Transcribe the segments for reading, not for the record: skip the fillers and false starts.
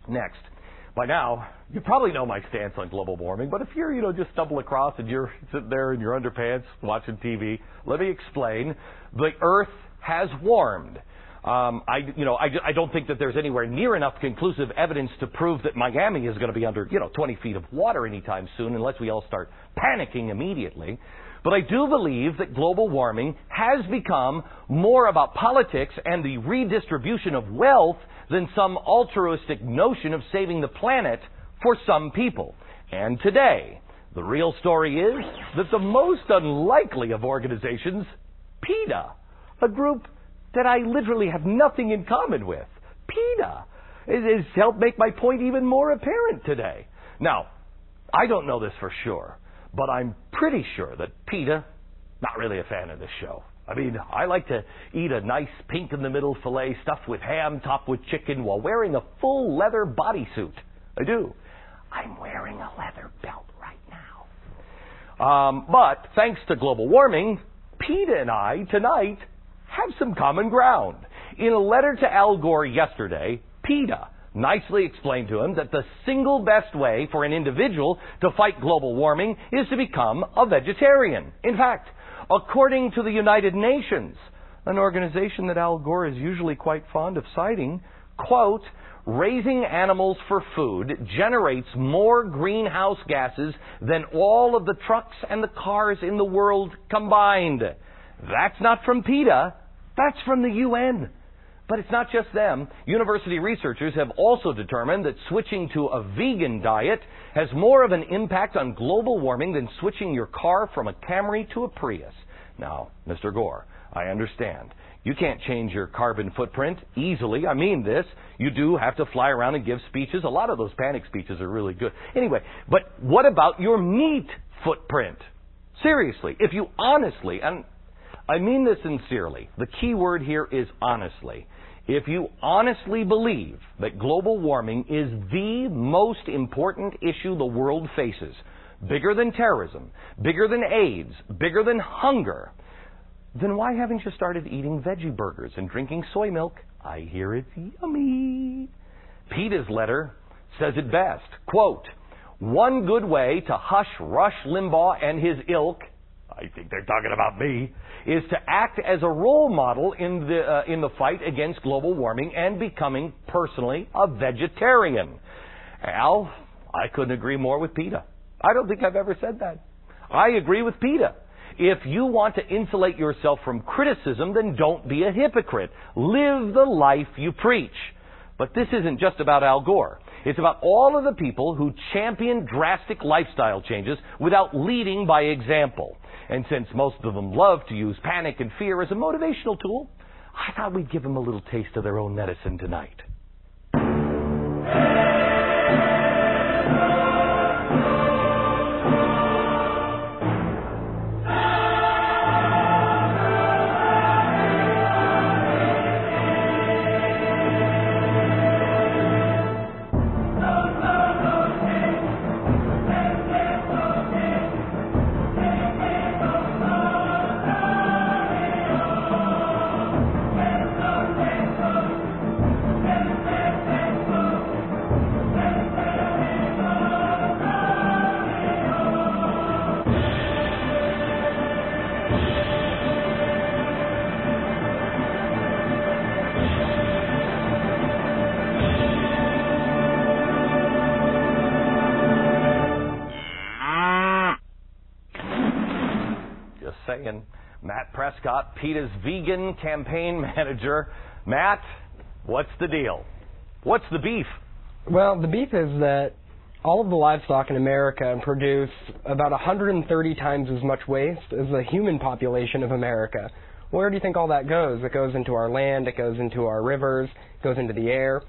Next. By now, you probably know my stance on global warming, but if you're, just stumble across and you're sitting there in your underpants watching TV, let me explain. The Earth has warmed. I don't think that there's anywhere near enough conclusive evidence to prove that Miami is going to be under, 20 feet of water anytime soon unless we all start panicking immediately. But I do believe that global warming has become more about politics and the redistribution of wealth than some altruistic notion of saving the planet for some people. And today, the real story is that the most unlikely of organizations, PETA, a group that I literally have nothing in common with, PETA, has helped make my point even more apparent today. Now, I don't know this for sure, but I'm pretty sure that PETA, not really a fan of this show. I mean, I like to eat a nice pink-in-the-middle filet stuffed with ham, topped with chicken, while wearing a full leather bodysuit. I do. I'm wearing a leather belt right now. But thanks to global warming, PETA and I, tonight, have some common ground. In a letter to Al Gore yesterday, PETA nicely explained to him that the single best way for an individual to fight global warming is to become a vegetarian. In fact, according to the United Nations, an organization that Al Gore is usually quite fond of citing, quote, raising animals for food generates more greenhouse gases than all of the trucks and the cars in the world combined. That's not from PETA, that's from the UN. But it's not just them. University researchers have also determined that switching to a vegan diet has more of an impact on global warming than switching your car from a Camry to a Prius. Now, Mr. Gore, I understand. You can't change your carbon footprint easily. I mean this. You do have to fly around and give speeches. A lot of those panic speeches are really good. Anyway, but what about your meat footprint? Seriously, if you honestly, and I mean this sincerely, the key word here is honestly. If you honestly believe that global warming is the most important issue the world faces, bigger than terrorism, bigger than AIDS, bigger than hunger, then why haven't you started eating veggie burgers and drinking soy milk? I hear it's yummy. PETA's letter says it best. Quote, one good way to hush Rush Limbaugh and his ilk, I think they're talking about me, is to act as a role model in the fight against global warming and becoming personally a vegetarian. Al, I couldn't agree more with PETA. I don't think I've ever said that. I agree with PETA. If you want to insulate yourself from criticism, then don't be a hypocrite. Live the life you preach. But this isn't just about Al Gore. It's about all of the people who champion drastic lifestyle changes without leading by example. And since most of them love to use panic and fear as a motivational tool, I thought we'd give them a little taste of their own medicine tonight. Saying. Matt Prescott, PETA's vegan campaign manager. Matt, what's the deal? What's the beef? Well, the beef is that all of the livestock in America produce about 130 times as much waste as the human population of America. Where do you think all that goes? It goes into our land, it goes into our rivers, it goes into the air.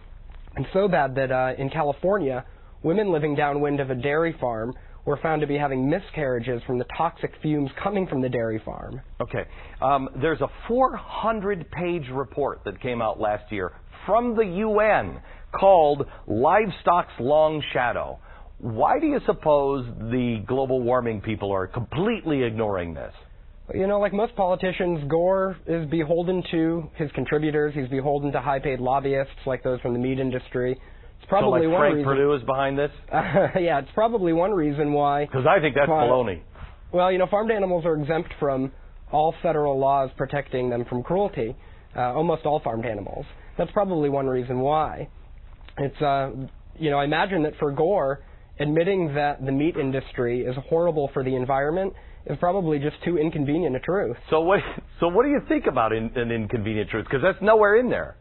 And so bad that in California, women living downwind of a dairy farm were found to be having miscarriages from the toxic fumes coming from the dairy farm. Okay. There's a 400-page report that came out last year from the UN called Livestock's Long Shadow. Why do you suppose the global warming people are completely ignoring this? You know, like most politicians, Gore is beholden to his contributors. He's beholden to high-paid lobbyists like those from the meat industry It's probably so like one Frank reason. Perdue is behind this? Yeah, it's probably one reason why. Because I think that's baloney. Well, farmed animals are exempt from all federal laws protecting them from cruelty. Almost all farmed animals. That's probably one reason why. It's, I imagine that for Gore, admitting that the meat industry is horrible for the environment is probably just too inconvenient a truth. So what do you think about an inconvenient truth? Because that's nowhere in there.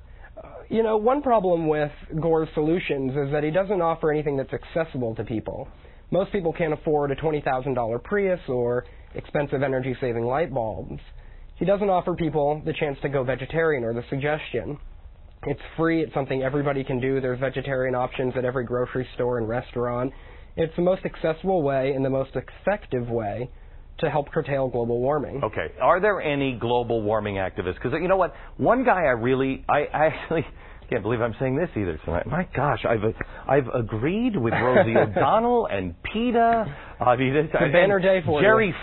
One problem with Gore's solutions is that he doesn't offer anything that's accessible to people. Most people can't afford a $20,000 Prius or expensive energy-saving light bulbs. He doesn't offer people the chance to go vegetarian or the suggestion. It's free. It's something everybody can do. There's vegetarian options at every grocery store and restaurant. It's the most accessible way and the most effective way to help curtail global warming. Okay. Are there any global warming activists? Because you know what? One guy I actually can't believe I'm saying this either tonight. My gosh, I've agreed with Rosie O'Donnell and PETA. I mean, it's a banner day for Jerry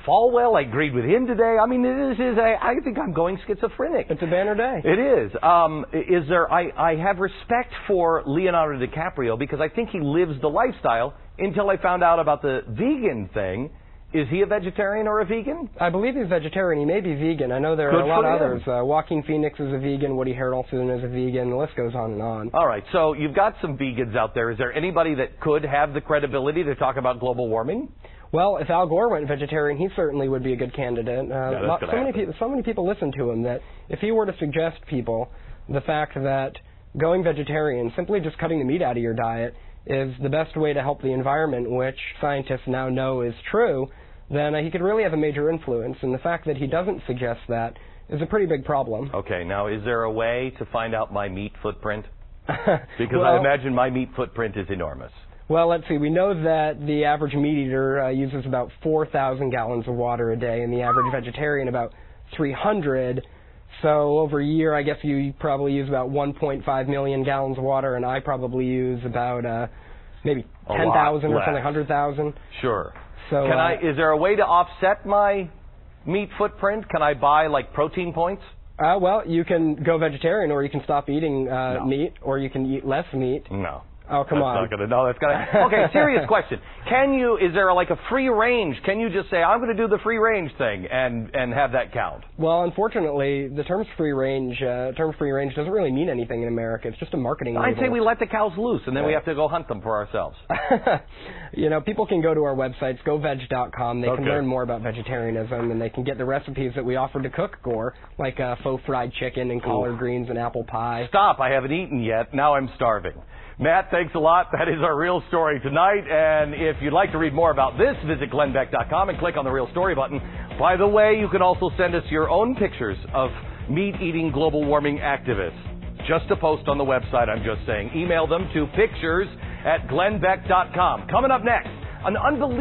Falwell. I agreed with him today. I mean, I think I'm going schizophrenic. It's a banner day. It is. I have respect for Leonardo DiCaprio because I think he lives the lifestyle until I found out about the vegan thing. Is he a vegetarian or a vegan? I believe he's vegetarian. He may be vegan. I know there are a lot of others. Joaquin Phoenix is a vegan. Woody Harrelson is a vegan. The list goes on and on. All right. So you've got some vegans out there. Is there anybody that could have the credibility to talk about global warming? Well, if Al Gore went vegetarian, he certainly would be a good candidate. So many people listen to him that if he were to suggest people the fact that going vegetarian, simply just cutting the meat out of your diet, is the best way to help the environment, which scientists now know is true, then he could really have a major influence. And the fact that he doesn't suggest that is a pretty big problem. Okay, now is there a way to find out my meat footprint? Because I imagine my meat footprint is enormous. Well, let's see. We know that the average meat eater uses about 4,000 gallons of water a day, and the average vegetarian about 300. So over a year, I guess you probably use about 1.5 million gallons of water, and I probably use about maybe 10,000 or something, 100,000. Sure. So is there a way to offset my meat footprint? Can I buy like protein points? Well, you can go vegetarian, or you can stop eating meat, or you can eat less meat. No. Oh, come on. Okay, serious question. Is there like a free range? Can you just say, I'm going to do the free range thing and have that count? Well, unfortunately, the term free range doesn't really mean anything in America. It's just a marketing label. I'd say we let the cows loose, and then we have to go hunt them for ourselves. People can go to our websites, goveg.com. They can learn more about vegetarianism, and they can get the recipes that we offer to cook Gore, like faux fried chicken and collard greens and apple pie. Stop. I haven't eaten yet. Now I'm starving. Matt, thanks a lot. That is our Real Story tonight. And if you'd like to read more about this, visit glennbeck.com and click on the Real Story button. By the way, you can also send us your own pictures of meat-eating global warming activists. Just to post on the website, I'm just saying. Email them to pictures@glennbeck.com. Coming up next, an unbelievable